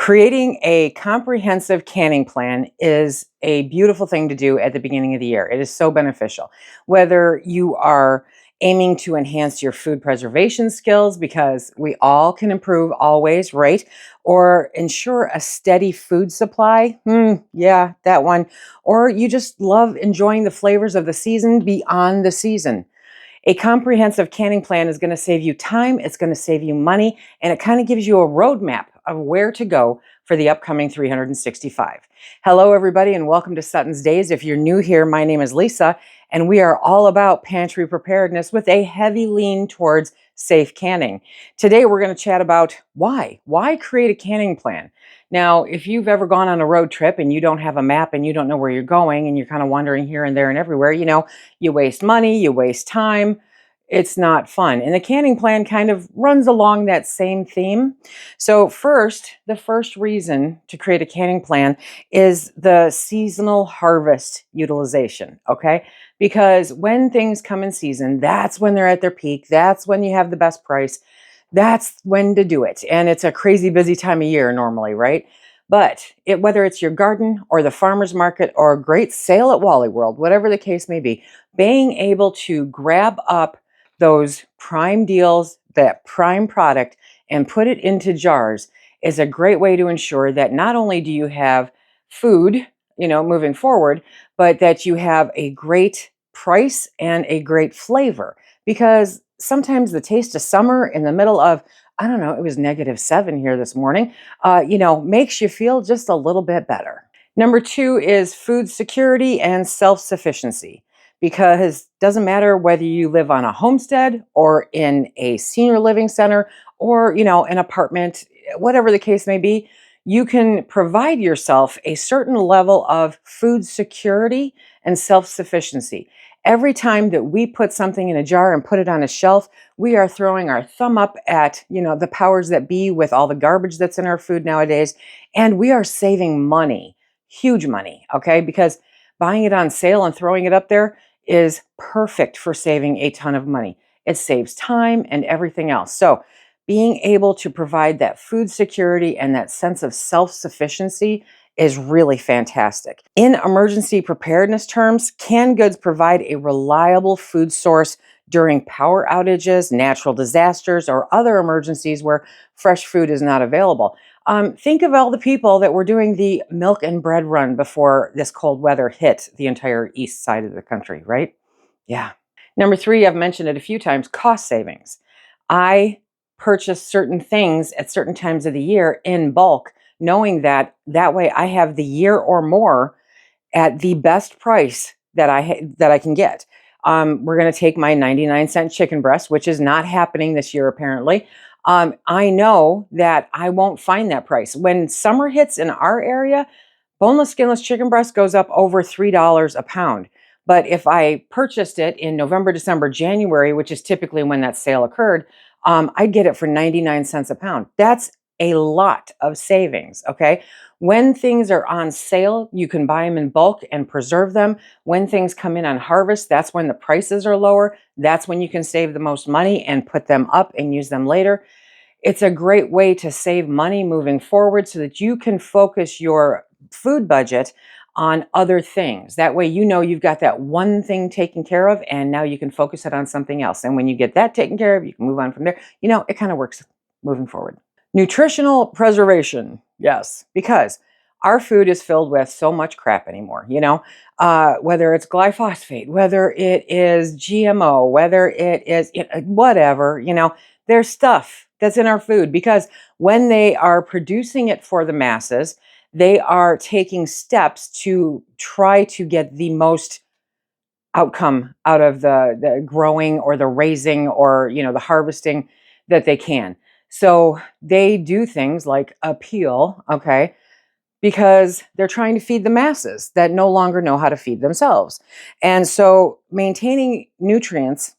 Creating a comprehensive canning plan is a beautiful thing to do at the beginning of the year. It is so beneficial. Whether you are aiming to enhance your food preservation skills, because we all can improve always, right? Or ensure a steady food supply. Yeah, that one. Or you just love enjoying the flavors of the season beyond the season. A comprehensive canning plan is going to save you time, it's going to save you money, and it kind of gives you a roadmap of where to go for the upcoming 365. Hello, everybody, and welcome to SuttonsDaze. If you're new here, my name is Lisa, and we are all about pantry preparedness with a heavy lean towards safe canning. Today, we're going to chat about why. Why create a canning plan? Now, if you've ever gone on a road trip and you don't have a map and you don't know where you're going and you're kind of wandering here and there and everywhere, you waste money, you waste time. It's not fun. And the canning plan kind of runs along that same theme. So the first reason to create a canning plan is the seasonal harvest utilization, okay? Because when things come in season, that's when they're at their peak. That's when you have the best price. That's when to do it. And it's a crazy busy time of year normally, right? But whether it's your garden or the farmer's market or a great sale at Wally World, whatever the case may be, being able to grab up those prime deals, that prime product, and put it into jars is a great way to ensure that not only do you have food, moving forward, but that you have a great price and a great flavor. Because sometimes the taste of summer in the middle of, I don't know, it was -7 here this morning, makes you feel just a little bit better. Number two is food security and self-sufficiency, because it doesn't matter whether you live on a homestead or in a senior living center or, an apartment, whatever the case may be, you can provide yourself a certain level of food security and self-sufficiency. Every time that we put something in a jar and put it on a shelf, we are throwing our thumb up at, the powers that be with all the garbage that's in our food nowadays, and we are saving money, huge money, okay? Because buying it on sale and throwing it up there is perfect for saving a ton of money. It saves time and everything else. So being able to provide that food security and that sense of self-sufficiency is really fantastic. In emergency preparedness terms, canned goods provide a reliable food source during power outages, natural disasters, or other emergencies where fresh food is not available. Think of all the people that were doing the milk and bread run before this cold weather hit the entire east side of the country, right? Yeah. Number three, I've mentioned it a few times, cost savings. I purchase certain things at certain times of the year in bulk, knowing that way I have the year or more at the best price that I can get. We're going to take my 99-cent chicken breast, which is not happening this year apparently. I know that I won't find that price. When summer hits in our area, boneless, skinless chicken breast goes up over $3 a pound. But if I purchased it in November, December, January, which is typically when that sale occurred, I'd get it for 99 cents a pound. That's a lot of savings, okay? When things are on sale, you can buy them in bulk and preserve them. When things come in on harvest, that's when the prices are lower. That's when you can save the most money and put them up and use them later. It's a great way to save money moving forward so that you can focus your food budget on other things. That way, you've got that one thing taken care of, and now you can focus it on something else. And when you get that taken care of, you can move on from there. It kind of works moving forward. Nutritional preservation. Yes, because our food is filled with so much crap anymore, whether it's glyphosate, whether it is GMO, whether it is whatever, there's stuff that's in our food because when they are producing it for the masses, they are taking steps to try to get the most outcome out of the growing or the raising or, the harvesting that they can. So they do things like appeal, okay, because they're trying to feed the masses that no longer know how to feed themselves. And so maintaining nutrients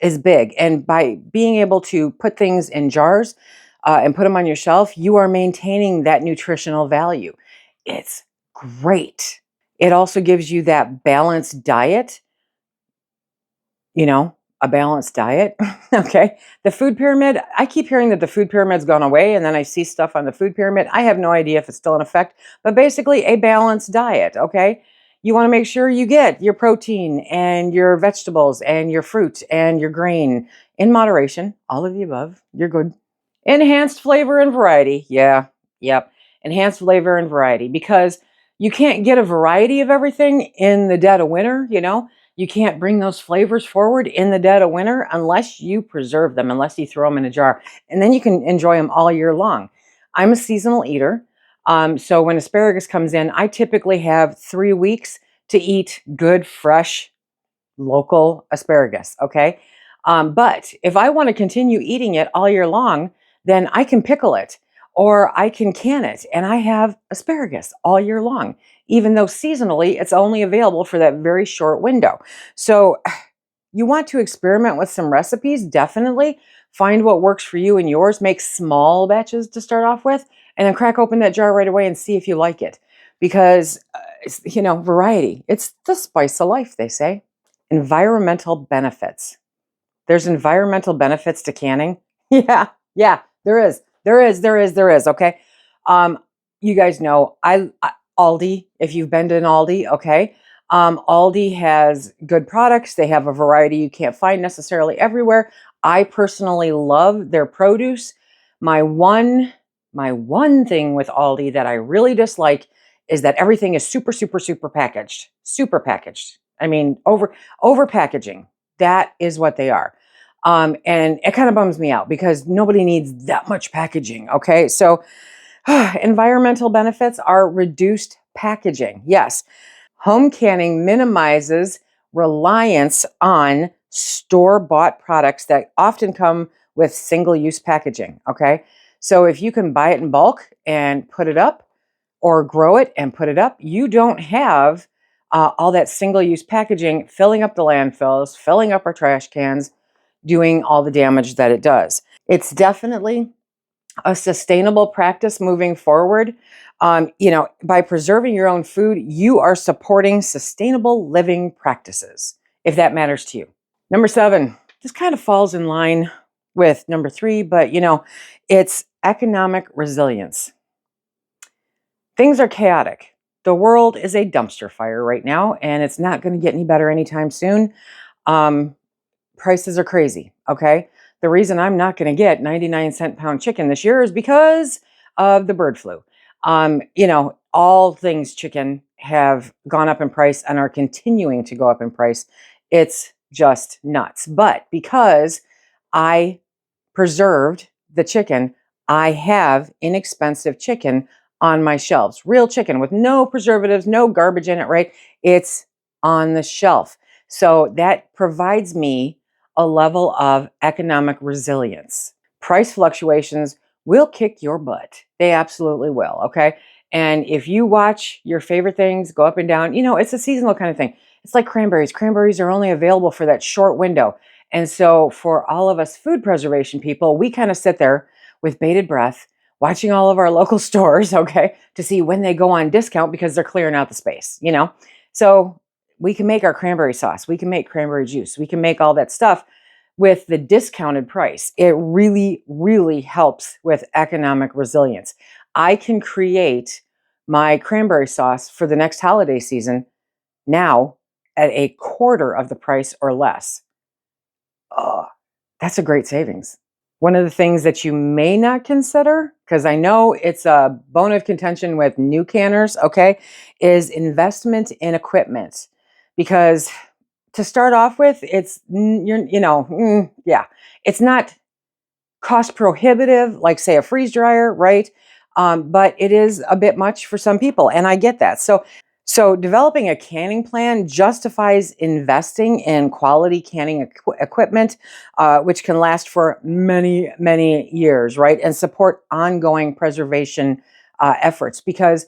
is big. And by being able to put things in jars and put them on your shelf, you are maintaining that nutritional value. It's great. It also gives you that balanced diet, A balanced diet. Okay. The food pyramid, I keep hearing that the food pyramid's gone away, and then I see stuff on the food pyramid. I have no idea if it's still in effect, but basically a balanced diet. Okay. You want to make sure you get your protein and your vegetables and your fruit and your grain in moderation, all of the above. You're good. Enhanced flavor and variety. Yeah. Yep. Enhanced flavor and variety, because you can't get a variety of everything in the dead of winter, you know? You can't bring those flavors forward in the dead of winter unless you preserve them, unless you throw them in a jar, and then you can enjoy them all year long. I'm a seasonal eater. So when asparagus comes in, I typically have 3 weeks to eat good, fresh, local asparagus. Okay. But if I want to continue eating it all year long, then I can pickle it or I can can it, and I have asparagus all year long, even though seasonally it's only available for that very short window. So you want to experiment with some recipes, definitely. Find what works for you and yours. Make small batches to start off with, and then crack open that jar right away and see if you like it. Because, variety, it's the spice of life, they say. Environmental benefits. There's environmental benefits to canning. Yeah, yeah, there is. There is. Okay. Um, you guys know Aldi, if you've been to an Aldi, okay. Aldi has good products. They have a variety you can't find necessarily everywhere. I personally love their produce. My one, my one thing with Aldi that I really dislike is that everything is super, super, super packaged. Super packaged. I mean, over packaging. That is what they are. And it kind of bums me out because nobody needs that much packaging. Okay. So environmental benefits are reduced packaging. Yes. Home canning minimizes reliance on store-bought products that often come with single-use packaging. Okay. So if you can buy it in bulk and put it up, or grow it and put it up, you don't have all that single-use packaging filling up the landfills, filling up our trash cans, doing all the damage that it does. It's definitely a sustainable practice moving forward. By preserving your own food, you are supporting sustainable living practices, if that matters to you. Number 7, this kind of falls in line with number 3, but it's economic resilience. Things are chaotic. The world is a dumpster fire right now, and it's not going to get any better anytime soon. Um, Prices are crazy. Okay. The reason I'm not going to get 99-cent pound chicken this year is because of the bird flu. All things chicken have gone up in price and are continuing to go up in price. It's just nuts. But because I preserved the chicken, I have inexpensive chicken on my shelves. Real chicken with no preservatives, no garbage in it, right? It's on the shelf. So that provides me a level of economic resilience. Price fluctuations will kick your butt. They absolutely will, okay? And if you watch your favorite things go up and down, it's a seasonal kind of thing. It's like cranberries. Cranberries are only available for that short window. And so for all of us food preservation people, we kind of sit there with bated breath, watching all of our local stores, okay, to see when they go on discount because they're clearing out the space. So we can make our cranberry sauce, we can make cranberry juice, we can make all that stuff with the discounted price. It really, really helps with economic resilience. I can create my cranberry sauce for the next holiday season now at a quarter of the price or less. Oh, that's a great savings. One of the things that you may not consider, because I know it's a bone of contention with new canners, okay, is investment in equipment. Because to start off with, it's, it's not cost prohibitive, like say a freeze dryer, right? But it is a bit much for some people, and I get that. So developing a canning plan justifies investing in quality canning equipment, which can last for many, many years, right? And support ongoing preservation efforts. Because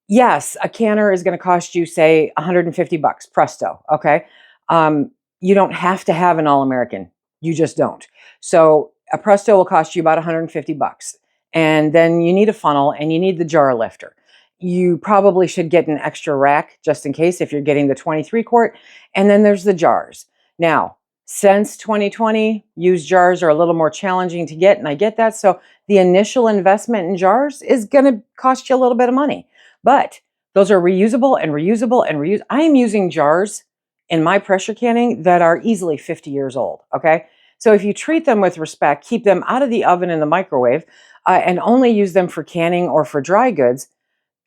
yes, a canner is going to cost you, say, $150, presto, okay? You don't have to have an All-American. You just don't. So a presto will cost you about $150. And then you need a funnel and you need the jar lifter. You probably should get an extra rack just in case if you're getting the 23 quart. And then there's the jars. Now, Since 2020, used jars are a little more challenging to get, and I get that. So the initial investment in jars is going to cost you a little bit of money, but those are reusable and reusable and reuse. I am using jars in my pressure canning that are easily 50 years old. Okay. So if you treat them with respect, keep them out of the oven and the microwave, and only use them for canning or for dry goods,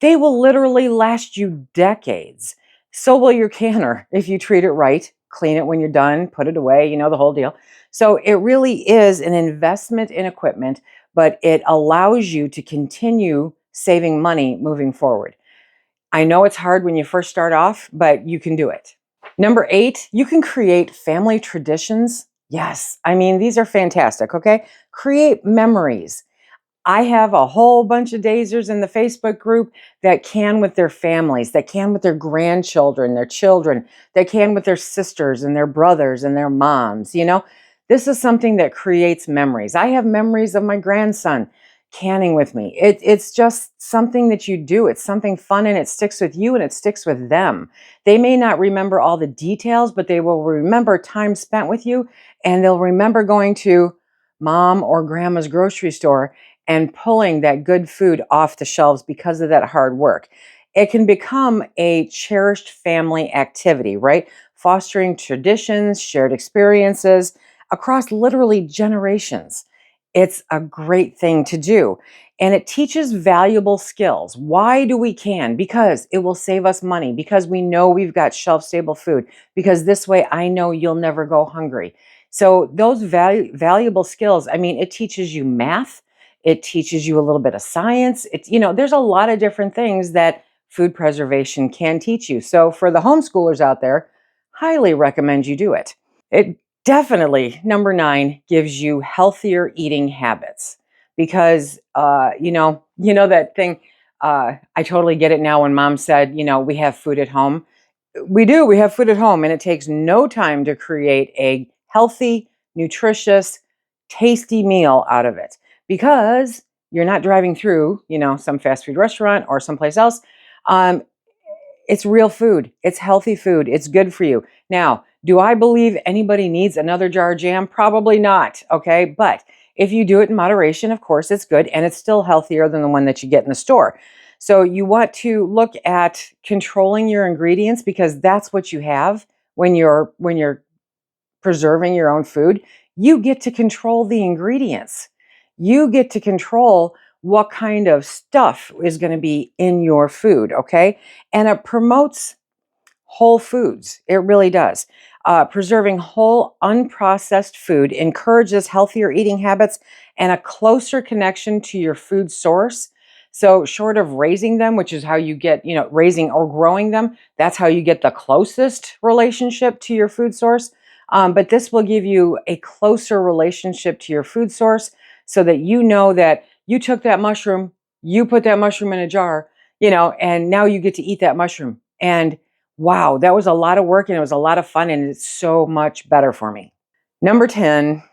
they will literally last you decades. So will your canner if you treat it right. Clean it when you're done, put it away, the whole deal. So it really is an investment in equipment, but it allows you to continue saving money moving forward. I know it's hard when you first start off, but you can do it. Number 8, you can create family traditions. Yes, I mean, these are fantastic, okay? Create memories. I have a whole bunch of dazers in the Facebook group that can with their families, that can with their grandchildren, their children, that can with their sisters and their brothers and their moms. This is something that creates memories. I have memories of my grandson canning with me. It's just something that you do. It's something fun, and it sticks with you and it sticks with them. They may not remember all the details, but they will remember time spent with you, and they'll remember going to mom or grandma's grocery store and pulling that good food off the shelves because of that hard work. It can become a cherished family activity, right? Fostering traditions, shared experiences across literally generations. It's a great thing to do. And it teaches valuable skills. Why do we can? Because it will save us money, because we know we've got shelf stable food, because this way I know you'll never go hungry. So those valuable skills, I mean, it teaches you math, it teaches you a little bit of science. There's a lot of different things that food preservation can teach you. So for the homeschoolers out there, highly recommend you do it. It definitely, number 9, gives you healthier eating habits because, that thing. I totally get it now when mom said, we have food at home. We do. We have food at home, and it takes no time to create a healthy, nutritious, tasty meal out of it because you're not driving through, some fast food restaurant or someplace else. Um, it's real food. It's healthy food. It's good for you. Now, do I believe anybody needs another jar of jam? Probably not. Okay. But if you do it in moderation, of course, it's good. And it's still healthier than the one that you get in the store. So you want to look at controlling your ingredients because that's what you have when you're preserving your own food. You get to control the ingredients. You get to control what kind of stuff is going to be in your food, okay? And it promotes whole foods. It really does. Preserving whole, unprocessed food encourages healthier eating habits and a closer connection to your food source. So, short of raising them, which is how you get, raising or growing them, that's how you get the closest relationship to your food source. But this will give you a closer relationship to your food source so that you know that you took that mushroom, you put that mushroom in a jar, and now you get to eat that mushroom. And wow, that was a lot of work and it was a lot of fun and it's so much better for me. Number 10,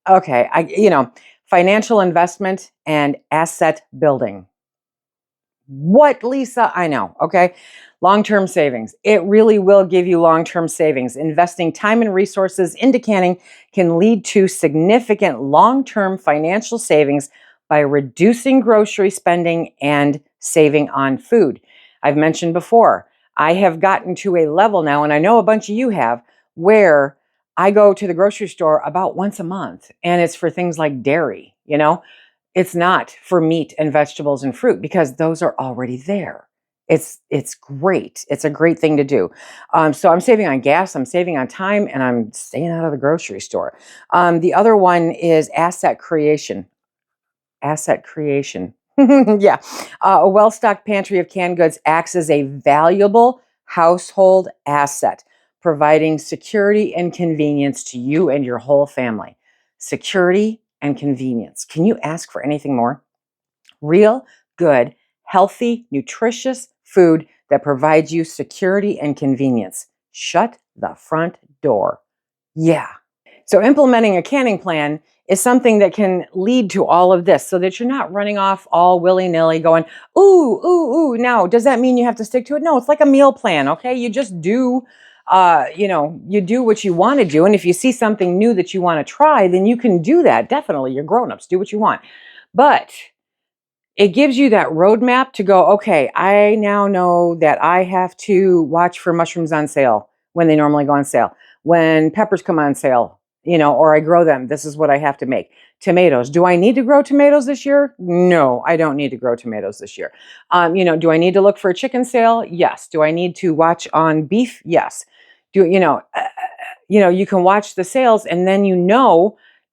okay, financial investment and asset building. What, Lisa? I know, okay? Long-term savings. It really will give you long-term savings. Investing time and resources into canning can lead to significant long-term financial savings by reducing grocery spending and saving on food. I've mentioned before, I have gotten to a level now, and I know a bunch of you have, where I go to the grocery store about once a month, and it's for things like dairy. It's not for meat and vegetables and fruit because those are already there. It's great. It's a great thing to do. So I'm saving on gas, I'm saving on time, and I'm staying out of the grocery store. The other one is asset creation. Asset creation. Yeah. A well-stocked pantry of canned goods acts as a valuable household asset, providing security and convenience to you and your whole family. Security and convenience. Can you ask for anything more? Real, good, healthy, nutritious food that provides you security and convenience. Shut the front door. Yeah. So implementing a canning plan is something that can lead to all of this so that you're not running off all willy-nilly going, ooh, ooh, ooh. Now, does that mean you have to stick to it? No, it's like a meal plan, okay? You just do You do what you want to do. And if you see something new that you want to try, then you can do that. Definitely. You're grown-ups. Do what you want. But it gives you that roadmap to go, okay, I now know that I have to watch for mushrooms on sale when they normally go on sale. When peppers come on sale, or I grow them, this is what I have to make. Tomatoes. Do I need to grow tomatoes this year? No, I don't need to grow tomatoes this year. Do I need to look for a chicken sale? Yes. Do I need to watch on beef? Yes. You can watch the sales, and then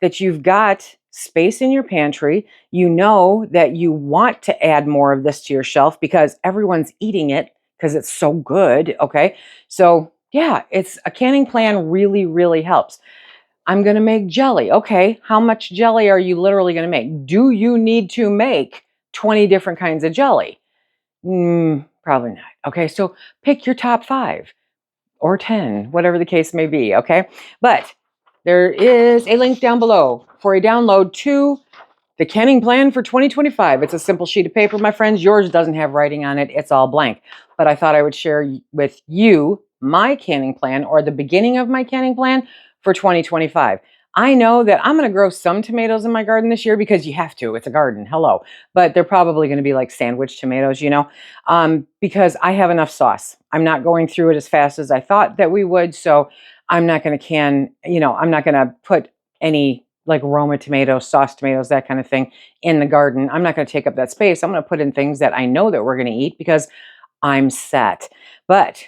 that you've got space in your pantry. You know that you want to add more of this to your shelf because everyone's eating it because it's so good. Okay. So yeah, it's a canning plan really, really helps. I'm going to make jelly. Okay. How much jelly are you literally going to make? Do you need to make 20 different kinds of jelly? Probably not. Okay. So pick your top 5 or 10, whatever the case may be. Okay. But there is a link down below for a download to the canning plan for 2025. It's a simple sheet of paper, my friends. Yours doesn't have writing on it. It's all blank. But I thought I would share with you my canning plan, or the beginning of my canning plan for 2025. I know that I'm going to grow some tomatoes in my garden this year because you have to. It's a garden. Hello. But they're probably going to be like sandwich tomatoes, because I have enough sauce. I'm not going through it as fast as I thought that we would. So I'm not going to I'm not going to put any like Roma tomatoes, sauce tomatoes, that kind of thing in the garden. I'm not going to take up that space. I'm going to put in things that I know that we're going to eat because I'm set. But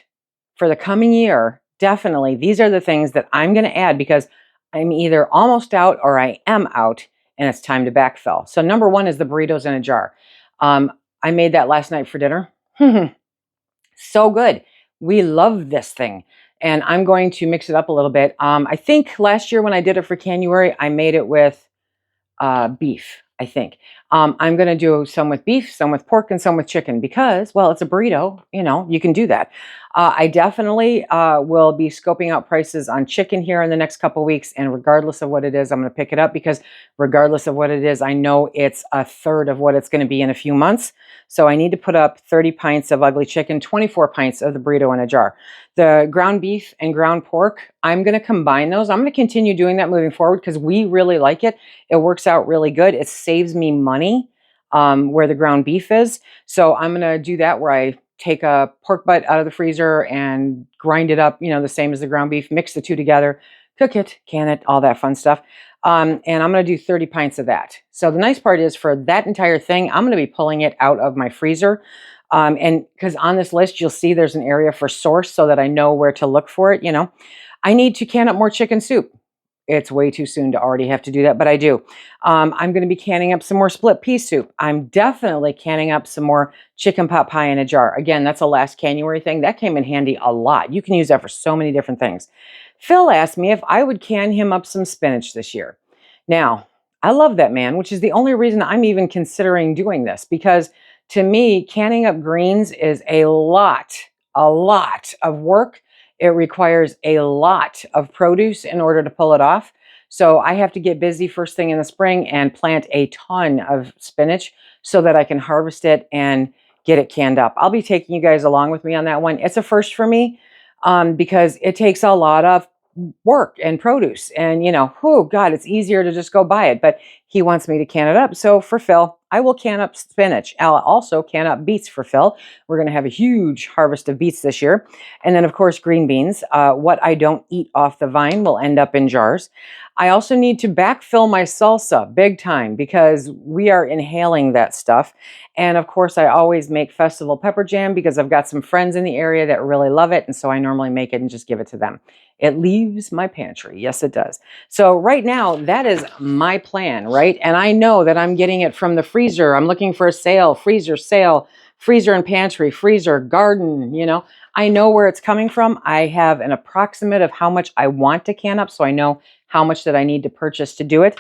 for the coming year, definitely, these are the things that I'm going to add because I'm either almost out or I am out and it's time to backfill. So number 1 is the burritos in a jar. I made that last night for dinner. So good. We love this thing. And I'm going to mix it up a little bit. I think last year when I did it for January, I made it with beef, I think. I'm going to do some with beef, some with pork, and some with chicken because, well, it's a burrito. You can do that. I definitely will be scoping out prices on chicken here in the next couple of weeks. And regardless of what it is, I'm going to pick it up because regardless of what it is, I know it's a third of what it's going to be in a few months. So I need to put up 30 pints of ugly chicken, 24 pints of the burrito in a jar. The ground beef and ground pork, I'm going to combine those. I'm going to continue doing that moving forward because we really like it. It works out really good. It saves me money where the ground beef is. So I'm going to do that where I take a pork butt out of the freezer and grind it up, the same as the ground beef, mix the two together, cook it, can it, all that fun stuff. And I'm going to do 30 pints of that. So the nice part is for that entire thing, I'm going to be pulling it out of my freezer. And because on this list, you'll see there's an area for source so that I know where to look for it. I need to can up more chicken soup. It's way too soon to already have to do that, but I do. I'm going to be canning up some more split pea soup. I'm definitely canning up some more chicken pot pie in a jar. Again, that's a last January thing. That came in handy a lot. You can use that for so many different things. Phil asked me if I would can him up some spinach this year. Now, I love that man, which is the only reason I'm even considering doing this because to me, canning up greens is a lot of work. It requires a lot of produce in order to pull it off. So I have to get busy first thing in the spring and plant a ton of spinach so that I can harvest it and get it canned up. I'll be taking you guys along with me on that one. It's a first for me because it takes a lot of work and produce. And, oh God, it's easier to just go buy it. But he wants me to can it up. So for Phil, I will can up spinach. I'll also can up beets for Phil. We're going to have a huge harvest of beets this year. And then, of course, green beans. What I don't eat off the vine will end up in jars. I also need to backfill my salsa big time because we are inhaling that stuff. And of course, I always make festival pepper jam because I've got some friends in the area that really love it. And so I normally make it and just give it to them. It leaves my pantry. Yes, it does. So right now, that is my plan, right? And I know that I'm getting it from the freezer. I'm looking for a sale, freezer and pantry, freezer, garden, I know where it's coming from. I have an approximate of how much I want to can up, so I know how much that I need to purchase to do it.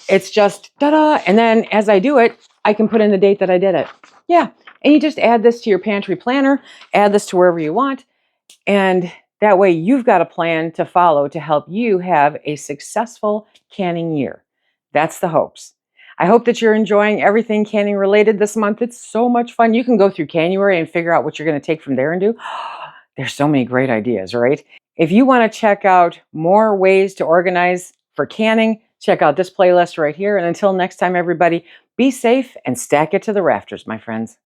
It's just ta-da. And then as I do it, I can put in the date that I did it. Yeah. And you just add this to your pantry planner, add this to wherever you want. And that way you've got a plan to follow to help you have a successful canning year. That's the hopes. I hope that you're enjoying everything canning related this month. It's so much fun. You can go through January and figure out what you're going to take from there and do. There's so many great ideas, right? If you want to check out more ways to organize for canning, check out this playlist right here. And until next time, everybody, be safe and stack it to the rafters, my friends.